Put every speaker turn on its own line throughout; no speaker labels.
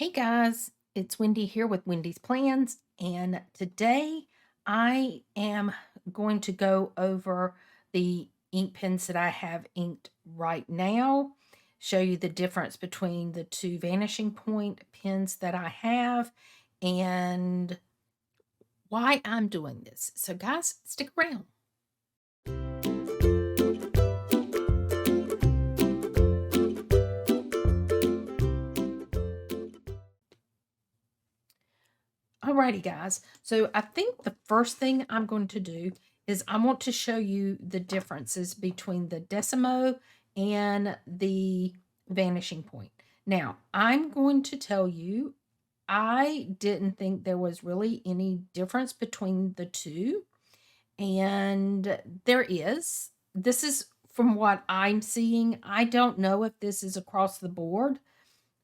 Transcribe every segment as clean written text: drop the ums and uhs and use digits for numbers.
Hey guys, it's Wendy here with Wendy's Plans, and today I am going to go over the ink pens that I have inked right now, show you the difference between the two Vanishing Point pens that I have, and why I'm doing this. So, guys, stick around. Alrighty, guys. So I think the first thing I'm going to do is I want to show you the differences between the Decimo and the Vanishing Point. Now, I'm going to tell you, I didn't think there was really any difference between the two, and there is. This is from what I'm seeing. I don't know if this is across the board,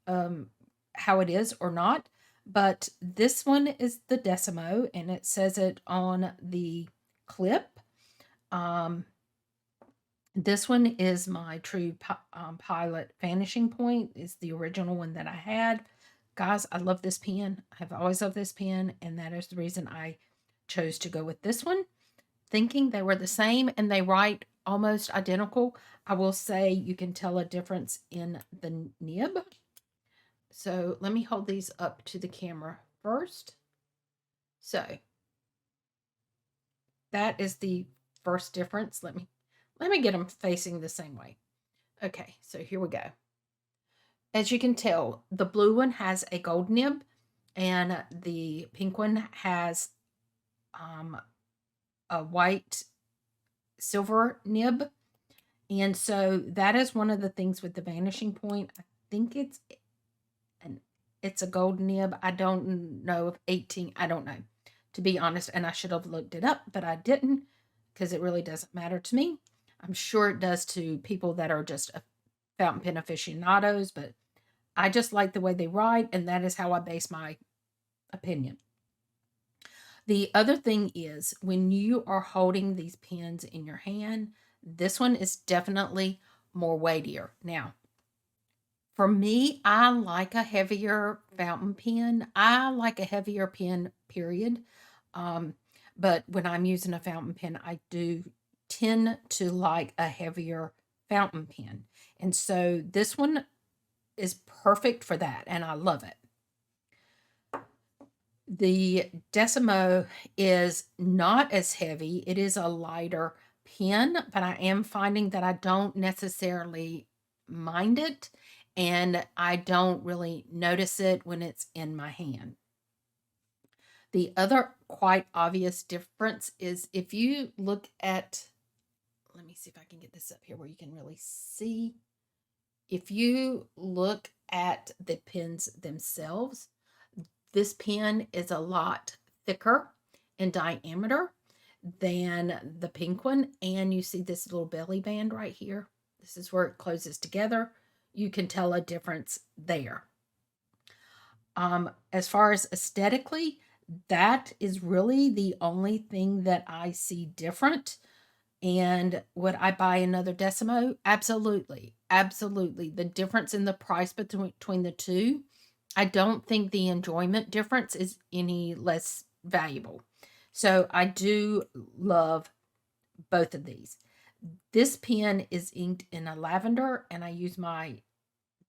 um, how it is or not. But this one is the Decimo, and it says it on the clip. Um, this one is my True Pilot Vanishing Point. It's the original one that I had. Guys, I love this pen. I've always loved this pen, and that is the reason I chose to go with this one, thinking they were the same, and they write almost identical. I will say you can tell a difference in the nib. So let me hold these up to the camera first. So that is the first difference. Let me get them facing the same way. Okay, so here we go. As you can tell, the blue one has a gold nib, and the pink one has a white silver nib. And so that is one of the things with the Vanishing Point. I think it's a gold nib. I don't know if 18, I don't know, to be honest, and I should have looked it up, but I didn't because it really doesn't matter to me. I'm sure it does to people that are just fountain pen aficionados, but I just like the way they write, and that is how I base my opinion. The other thing is when you are holding these pens in your hand, this one is definitely more weightier. Now, for me, I like a heavier fountain pen. I like a heavier pen, period. Um, but when I'm using a fountain pen, I do tend to like a heavier fountain pen. And so this one is perfect for that, and I love it. The Decimo is not as heavy. It is a lighter pen, but I am finding that I don't necessarily mind it, and I don't really notice it when it's in my hand. The other quite obvious difference is if you look at, let me see if I can get this up here where you can really see. If you look at the pens themselves, this pen is a lot thicker in diameter than the pink one. And you see this little belly band right here. This is where it closes together. You can tell a difference there. As far as aesthetically, that is really the only thing that I see different. And would I buy another Decimo? Absolutely. Absolutely. The difference in the price between the two, I don't think the enjoyment difference is any less valuable. So I do love both of these. This pen is inked in a lavender, and I use my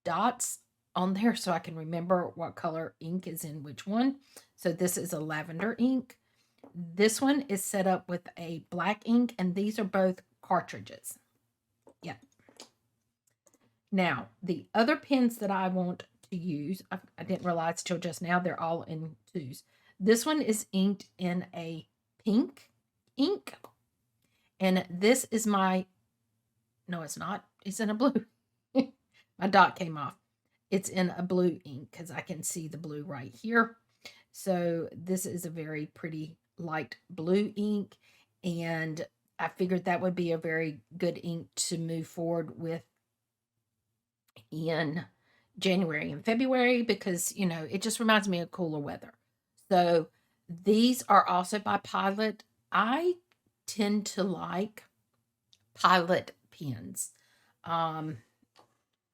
dots on there so I can remember what color ink is in which one. So this is a lavender ink. This one is set up with a black ink, and these are both cartridges. Yeah. Now, the other pens that I want to use, I didn't realize till just now, they're all in twos. This one is inked in a pink ink, and this is my, no, it's not. It's in a blue. My dot came off. It's in a blue ink because I can see the blue right here. So this is a very pretty light blue ink, and I figured that would be a very good ink to move forward with in January and February because, you know, it just reminds me of cooler weather. So these are also by Pilot. I tend to like Pilot pens.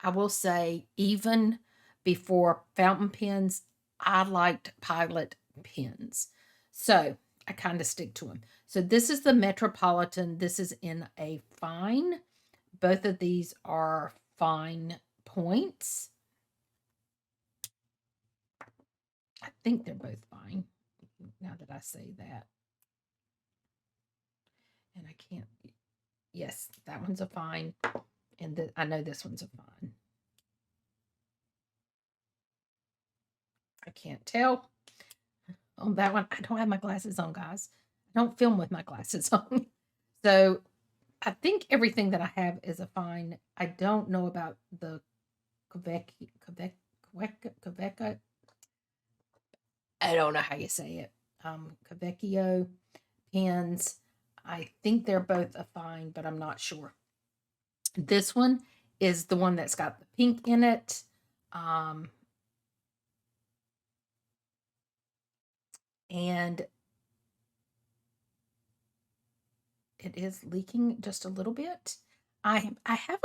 I will say even before fountain pens, I liked Pilot pens. So I kind of stick to them. So this is the Metropolitan. This is in a fine. Both of these are fine points. I think they're both fine now that I say that. And I can't, yes, that one's a fine. And I know this one's a fine. I can't tell on that one. I don't have my glasses on, guys. I don't film with my glasses on. So I think everything that I have is a fine. I don't know about the Quebec. I don't know how you say it. Quebecio pens. I think they're both a fine, but I'm not sure. This one is the one that's got the pink in it. And it is leaking just a little bit. I have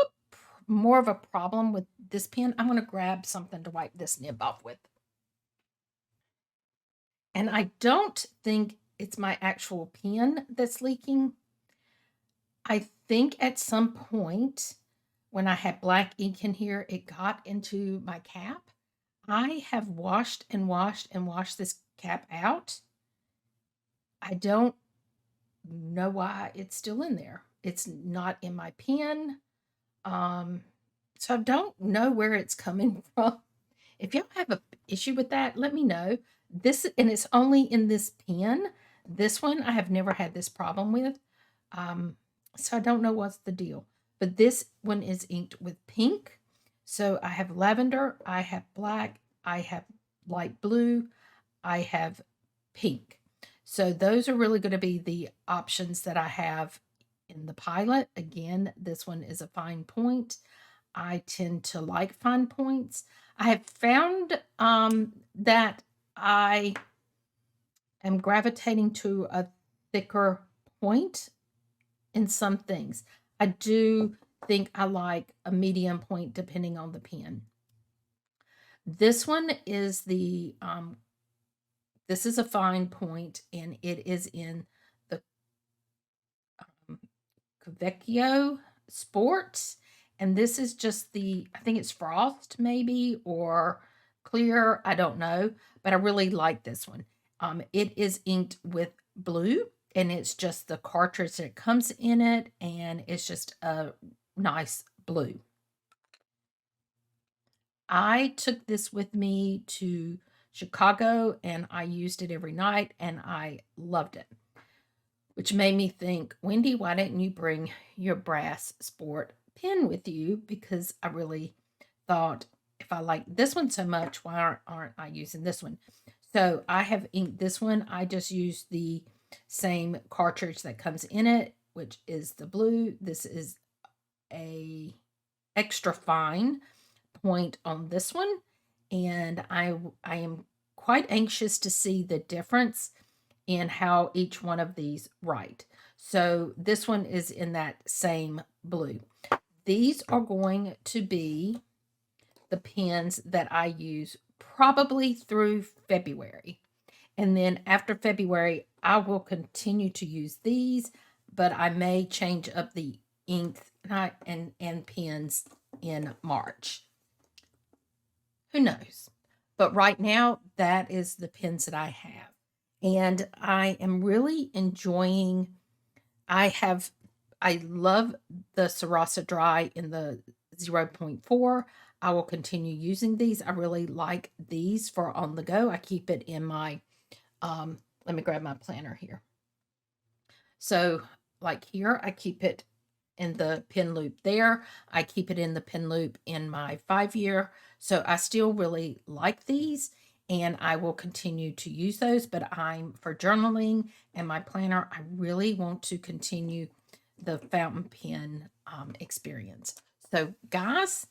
more of a problem with this pen. I'm going to grab something to wipe this nib off with. And I don't think it's my actual pen that's leaking. I think at some point when I had black ink in here, it got into my cap. I have washed and washed and washed this cap out. I don't know why it's still in there. It's not in my pen. So I don't know where it's coming from. If y'all have an issue with that, let me know. This, and it's only in this pen. This one I have never had this problem with. So I don't know what's the deal. But this one is inked with pink. So I have lavender, I have black, I have light blue, I have pink. So those are really going to be the options that I have in the Pilot. Again, this one is a fine point. I tend to like fine points. I have found that I am gravitating to a thicker point in some things. I do think I like a medium point depending on the pen. This one is the this is a fine point, and it is in the Quebecio Sports. And this is just the, I think it's Frost maybe, or clear. I don't know, but I really like this one. It is inked with blue, and it's just the cartridge that comes in it, and it's just a nice blue. I took this with me to Chicago, and I used it every night, and I loved it. Which made me think, Wendy, why didn't you bring your brass sport pen with you? Because I really thought, if I like this one so much, why aren't I using this one? So I have inked this one. I just used the same cartridge that comes in it, which is the blue. This is a extra fine point on this one, and I am quite anxious to see the difference in how each one of these write. So this one is in that same blue. These are going to be the pens that I use probably through February. And then after February, I will continue to use these, but I may change up the ink and pens in March. Who knows? But right now, that is the pens that I have. And I am really enjoying, I love the Sarasa Dry in the 0.4. I will continue using these. I really like these for on the go. I keep it in my, let me grab my planner here. So like here, I keep it in the pen loop there. I keep it in the pen loop in my 5-year. So I still really like these, and I will continue to use those, but I'm for journaling and my planner, I really want to continue the fountain pen experience. So guys,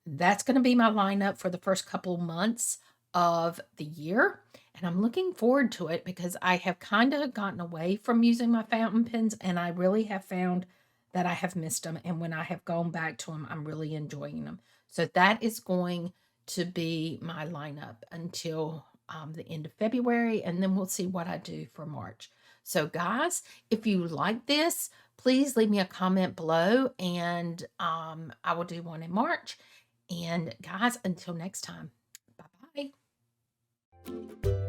that's going to be my lineup for the first couple months of the year. And I'm looking forward to it because I have kind of gotten away from using my fountain pens, and I really have found that I have missed them. And when I have gone back to them, I'm really enjoying them. So that is going to be my lineup until the end of February, and then we'll see what I do for March. So, guys, if you like this, please leave me a comment below, and I will do one in March. And, guys, until next time, bye bye.